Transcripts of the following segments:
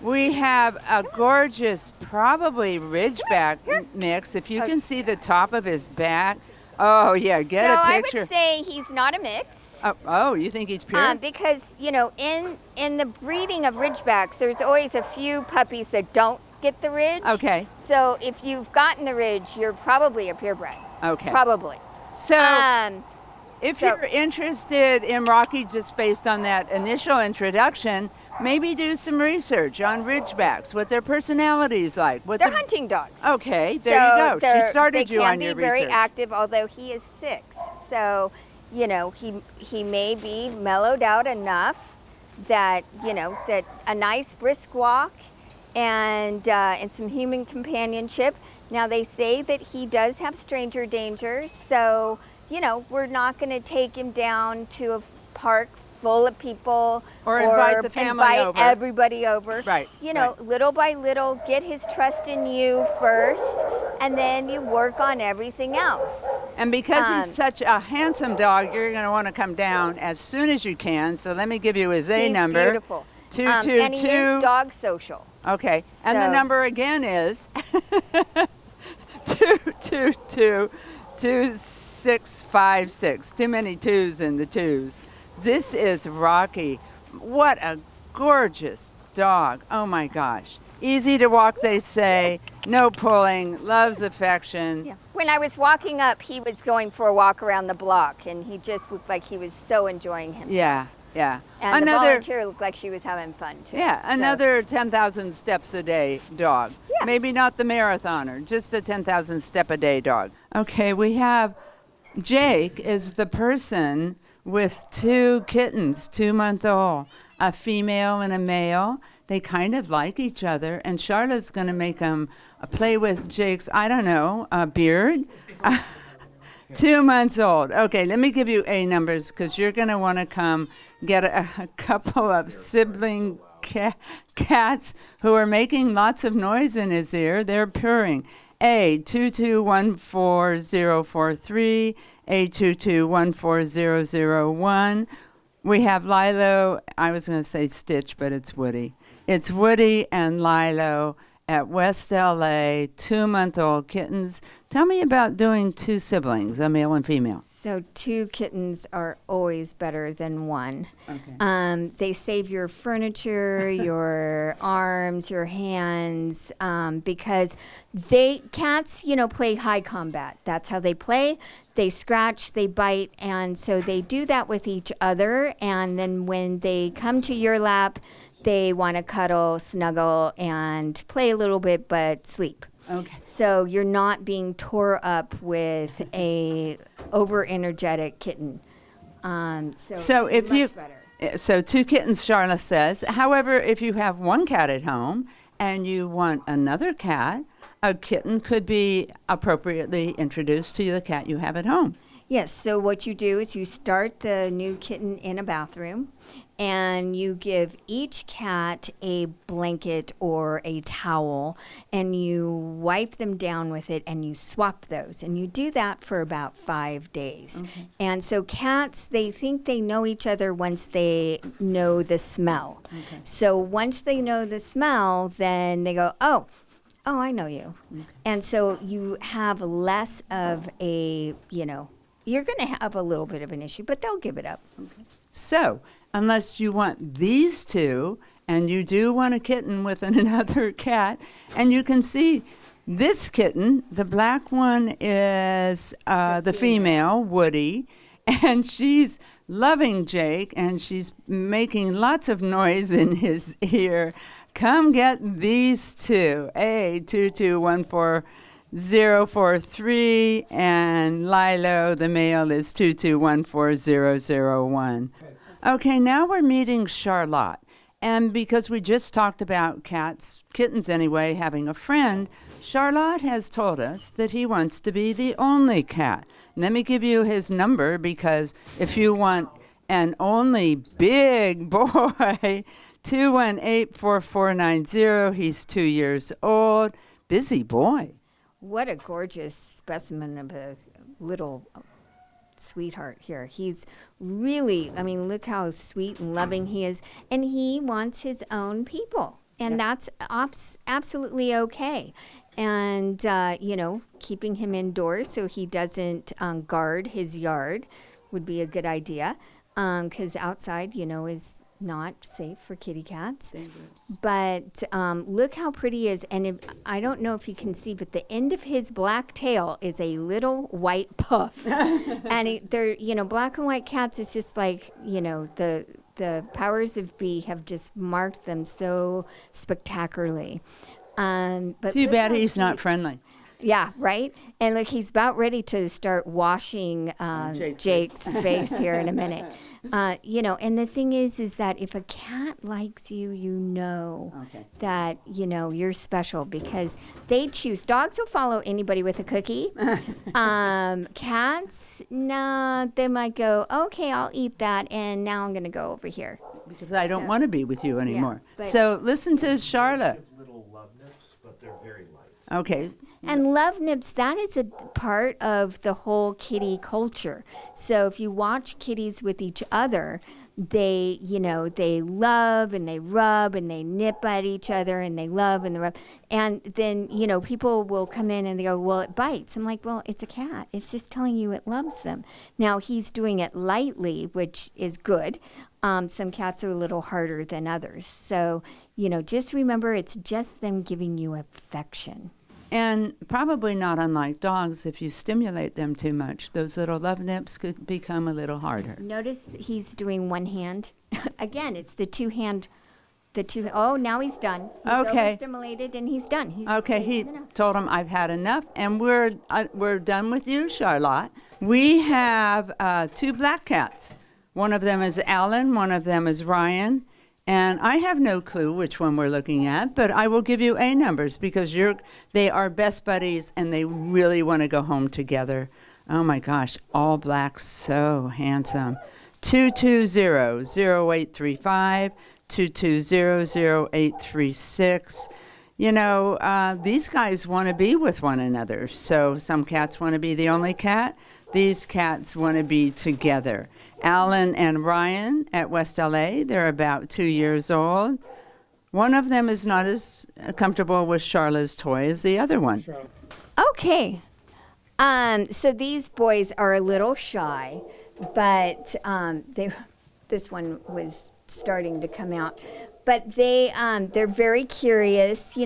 We have a gorgeous, probably Ridgeback mix. If you can see the top of his back. Oh, yeah, get So a I picture. would say he's not a mix. Oh, you think he's pure? Because, in the breeding of Ridgebacks, there's always a few puppies that don't get the ridge. Okay. So if you've gotten the ridge, you're probably a purebred. Okay. Probably. So, if so- you're interested in Rocky just based on that initial introduction, maybe do some research on Ridgebacks, what their personality's like. They're hunting dogs. Okay, there you go. She started you on your They can be very research. active, although he is 6. So, he may be mellowed out enough that, that a nice brisk walk and some human companionship. Now, they say that he does have stranger danger, so, we're not going to take him down to a park full of people or invite the family over. Everybody over. Right. Little by little, get his trust in you first, and then you work on everything else. And because he's such a handsome dog, you're going to want to come down as soon as you can. So let me give you his A number. He's beautiful. 222. And he is dog social. Okay. And the number again is 222 2656. Too many twos in the twos. This is Rocky. What a gorgeous dog. Oh my gosh. Easy to walk, they say. No pulling. Loves affection. Yeah. When I was walking up, he was going for a walk around the block, and he just looked like he was so enjoying himself. Yeah, yeah. And the volunteer looked like she was having fun, too. Yeah, so. Another 10,000 steps a day dog. Yeah. Maybe not the marathoner, just a 10,000 step a day dog. Okay, we have Jake is the person with 2 kittens, 2-month-old, a female and a male. They kind of like each other, and Charlotte's going to make them play with Jake's, I don't know, beard. 2 months old. Okay, let me give you A numbers because you're going to want to come get a couple of sibling cats who are making lots of noise in his ear. They're purring. A 2214043, A2214001. We have Lilo. I was going to say Stitch, but it's Woody. It's Woody and Lilo at West LA, 2-month-old kittens. Tell me about doing 2 siblings, a male and female. So 2 kittens are always better than 1. Okay. They save your furniture, your arms, your hands, because cats, play high combat. That's how they play. They scratch, they bite, and so they do that with each other. And then when they come to your lap, they want to cuddle, snuggle, and play a little bit, but sleep. Okay. So you're not being tore up with a over-energetic kitten. So if much you, better. so 2 kittens, Charlotte says. However, if you have 1 cat at home and you want another cat, a kitten could be appropriately introduced to the cat you have at home. Yes, so what you do is you start the new kitten in a bathroom, and you give each cat a blanket or a towel, and you wipe them down with it, and you swap those. And you do that for about 5 days. Okay. And so cats, they think they know each other once they know the smell. Okay. So once they know the smell, then they go, oh, I know you. Okay. And so you have less of a, you're going to have a little bit of an issue, but they'll give it up. Okay. So, unless you want these 2, and you do want a kitten with another cat, and you can see this kitten, the black one is the female, Woody, and she's loving Jake, and she's making lots of noise in his ear. Come get these 2, A2214043, and Lilo, the male, is 2214001. Okay, now we're meeting Charlotte. And because we just talked about cats, kittens anyway, having a friend, Charlotte has told us that he wants to be the only cat. Let me give you his number, because if you want an only big boy, 218-4490. He's 2 years old. Busy boy. What a gorgeous specimen of a little sweetheart here. He's really, look how sweet and loving he is. And he wants his own people. and that's absolutely okay. And keeping him indoors so he doesn't guard his yard would be a good idea, because outside, is not safe for kitty cats. But look how pretty he is. And I don't know if you can see, but the end of his black tail is a little white puff. And they're, black and white cats, it's just like, the powers of be have just marked them so spectacularly. But Too bad he's not friendly. Yeah, right? And look, he's about ready to start washing Jake's face here in a minute. And the thing is that if a cat likes you, that, you're special, because they choose. Dogs will follow anybody with a cookie. Cats, no, they might go, okay, I'll eat that, and now I'm going to go over here. Because I don't want to be with you anymore. but- So listen to Charlotte. Little love nips, but they're very light. Okay. And love nips, that is a part of the whole kitty culture. So if you watch kitties with each other, they love and they rub and they nip at each other and they love and they rub. And then, people will come in and they go, well, it bites. I'm like, well, it's a cat. It's just telling you it loves them. Now, he's doing it lightly, which is good. Some cats are a little harder than others. So, just remember, it's just them giving you affection. And probably not unlike dogs, if you stimulate them too much, those little love nips could become a little harder. Notice he's doing one hand. Again, it's the two hand. Oh, now he's done. He's Okay. overstimulated and he's done. He's Okay, he enough. told him, I've had enough, and we're done with you, Charlotte. We have 2 black cats. One of them is Alan, one of them is Ryan. And I have no clue which one we're looking at, but I will give you A numbers because they are best buddies and they really want to go home together. Oh my gosh, all black, so handsome. 220-0835, 220-0836. These guys want to be with one another. So some cats want to be the only cat. These cats want to be together. Alan and Ryan at West LA, they're about 2 years old. One of them is not as comfortable with Charlotte's toy as the other one. Okay. So these boys are a little shy, but this one was starting to come out. But they're very curious.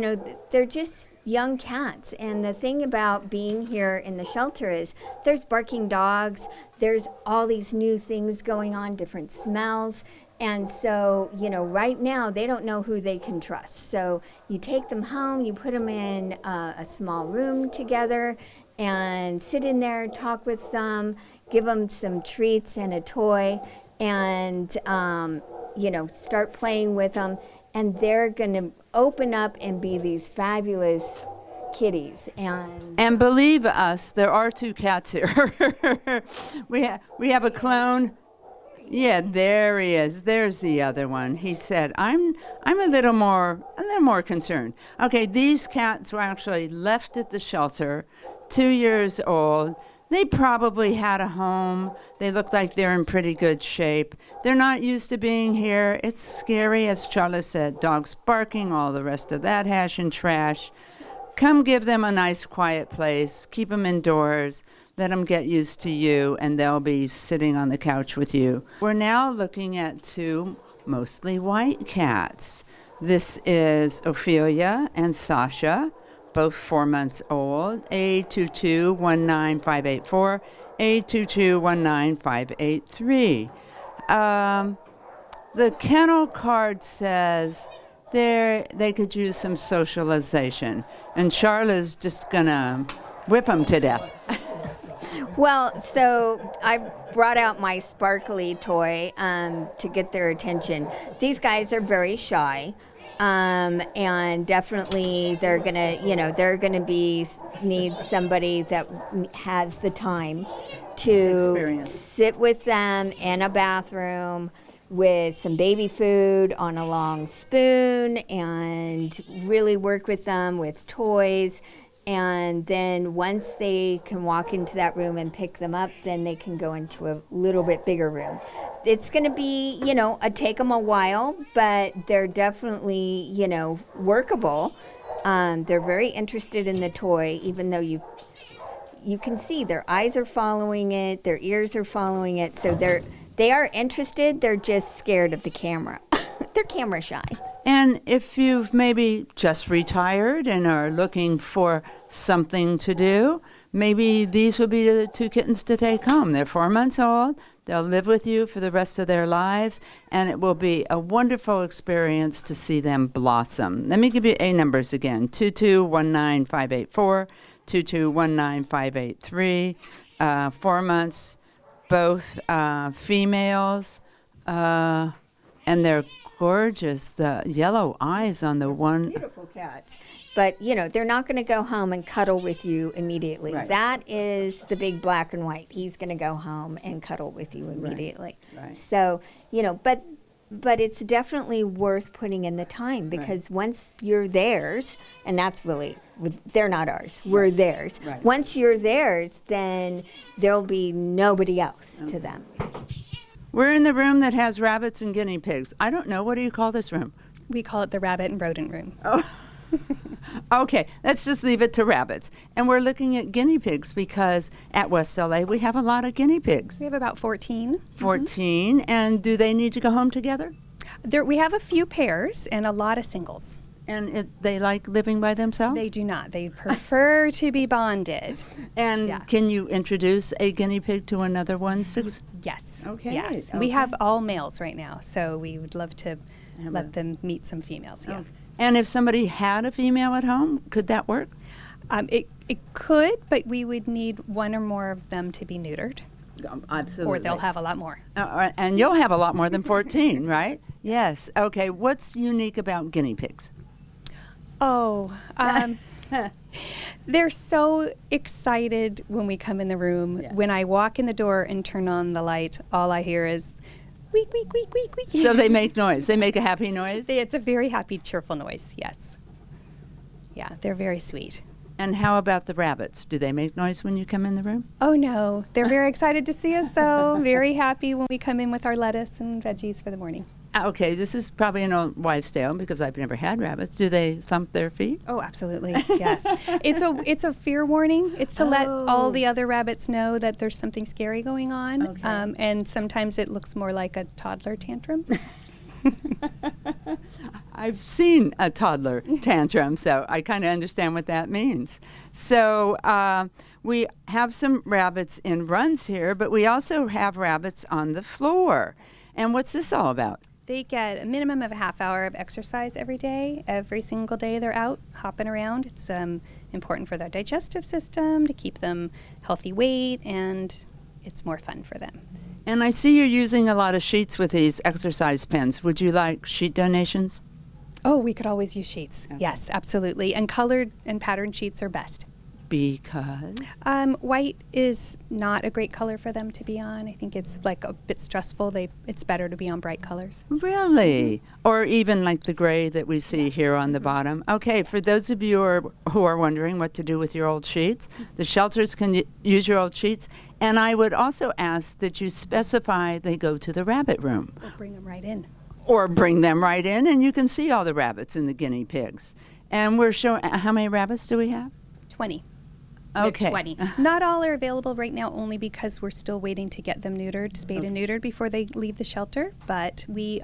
They're just young cats. And the thing about being here in the shelter is there's barking dogs, there's all these new things going on, different smells. And so, right now they don't know who they can trust. So you take them home, you put them in a small room together and sit in there, talk with them, give them some treats and a toy, and, start playing with them. And they're going to open up and be these fabulous kitties. And believe us, there are 2 cats here. we have a clone. Yeah, there he is. There's the other one. He said, I'm a little more concerned. Okay, these cats were actually left at the shelter, 2 years old. They probably had a home. They look like they're in pretty good shape. They're not used to being here. It's scary, as Charlotte said, dogs barking, all the rest of that hash and trash. Come give them a nice quiet place. Keep them indoors. Let them get used to you, and they'll be sitting on the couch with you. We're now looking at 2 mostly white cats. This is Ophelia and Sasha, both 4 months old, A2219584, A2219583. The kennel card says they could use some socialization, and Charlotte's just gonna whip them to death. Well, so I brought out my sparkly toy to get their attention. These guys are very shy. And definitely they're gonna need somebody that has the time to Experience. sit with them in a bathroom with some baby food on a long spoon and really work with them with toys And then once they can walk into that room and pick them up, then they can go into a little bit bigger room. It's going to be, take them a while, but they're definitely, workable. They're very interested in the toy, even though you can see their eyes are following it, their ears are following it, so they are interested. They're just scared of the camera. They're camera shy. And if you've maybe just retired and are looking for something to do, maybe these would be the two kittens to take home. They're 4 months old. They'll live with you for the rest of their lives, and it will be a wonderful experience to see them blossom. Let me give you A numbers again: 2219584, 2219583. 4 months, both females, and they're gorgeous. The yellow eyes on the one. Beautiful cats. But, they're not going to go home and cuddle with you immediately. Right. That is the big black and white. He's going to go home and cuddle with you immediately. Right. So, but it's definitely worth putting in the time, because once you're theirs, and that's really, they're not ours, we're theirs. Right. Once you're theirs, then there'll be nobody else to them. We're in the room that has rabbits and guinea pigs. I don't know. What do you call this room? We call it the rabbit and rodent room. Oh. Okay, let's just leave it to rabbits. And we're looking at guinea pigs because at West LA we have a lot of guinea pigs. We have about 14. 14. And do they need to go home together? We have a few pairs and a lot of singles. And they like living by themselves? They do not. They prefer to be bonded. And Yeah. can you introduce a guinea pig to another one? Yes. Okay, Yes. okay. We have all males right now, so we would love to Have let a- them meet some females. Yeah. Okay. And if somebody had a female at home, could that work? It could, but we would need one or more of them to be neutered, Absolutely. or they'll have a lot more. And you'll have a lot more than 14, right? Yes. Okay. What's unique about guinea pigs? Oh, they're so excited when we come in the room. Yeah. When I walk in the door and turn on the light, all I hear is week, week, week, week, week. So they make noise. They make a happy noise. It's a very happy, cheerful noise, yes. Yeah, they're very sweet. And how about the rabbits? Do they make noise when you come in the room? Oh, no. They're very excited to see us, though. Very happy when we come in with our lettuce and veggies for the morning. Okay, this is probably an old wives' tale because I've never had rabbits. Do they thump their feet? Oh, absolutely. Yes. It's a fear warning. It's to let all the other rabbits know that there's something scary going on. Okay. And sometimes it looks more like a toddler tantrum. I've seen a toddler tantrum, so I kind of understand what that means. So we have some rabbits in runs here, but we also have rabbits on the floor. And what's this all about? They get a minimum of a half hour of exercise every day. Every single day they're out hopping around. It's important for their digestive system to keep them healthy weight, and it's more fun for them. And I see you're using a lot of sheets with these exercise pens. Would you like sheet donations? Oh, we could always use sheets. Okay. Yes, absolutely. And colored and patterned sheets are best. Because? White is not a great color for them to be on. I think it's like a bit stressful. It's better to be on bright colors. Really? Or even like the gray that we see here on the bottom. Okay, for those of you who are wondering what to do with your old sheets, the shelters can use your old sheets. And I would also ask that you specify they go to the rabbit room. We'll bring them right in. Or bring them right in and you can see all the rabbits and the guinea pigs. And we're showing, how many rabbits do we have? 20. We have Okay. 20. Not all are available right now, only because we're still waiting to get them neutered, spayed and neutered before they leave the shelter. But we,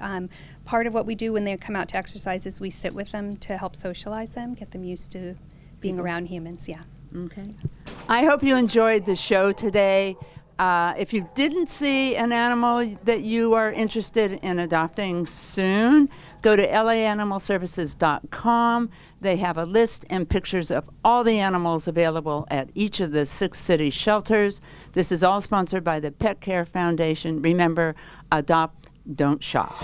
part of what we do when they come out to exercise is we sit with them to help socialize them, get them used to being around humans. Yeah. Okay. I hope you enjoyed the show today. If you didn't see an animal that you are interested in adopting soon, go to laanimalservices.com. They have a list and pictures of all the animals available at each of the 6 city shelters. This is all sponsored by the Pet Care Foundation. Remember, adopt, don't shop.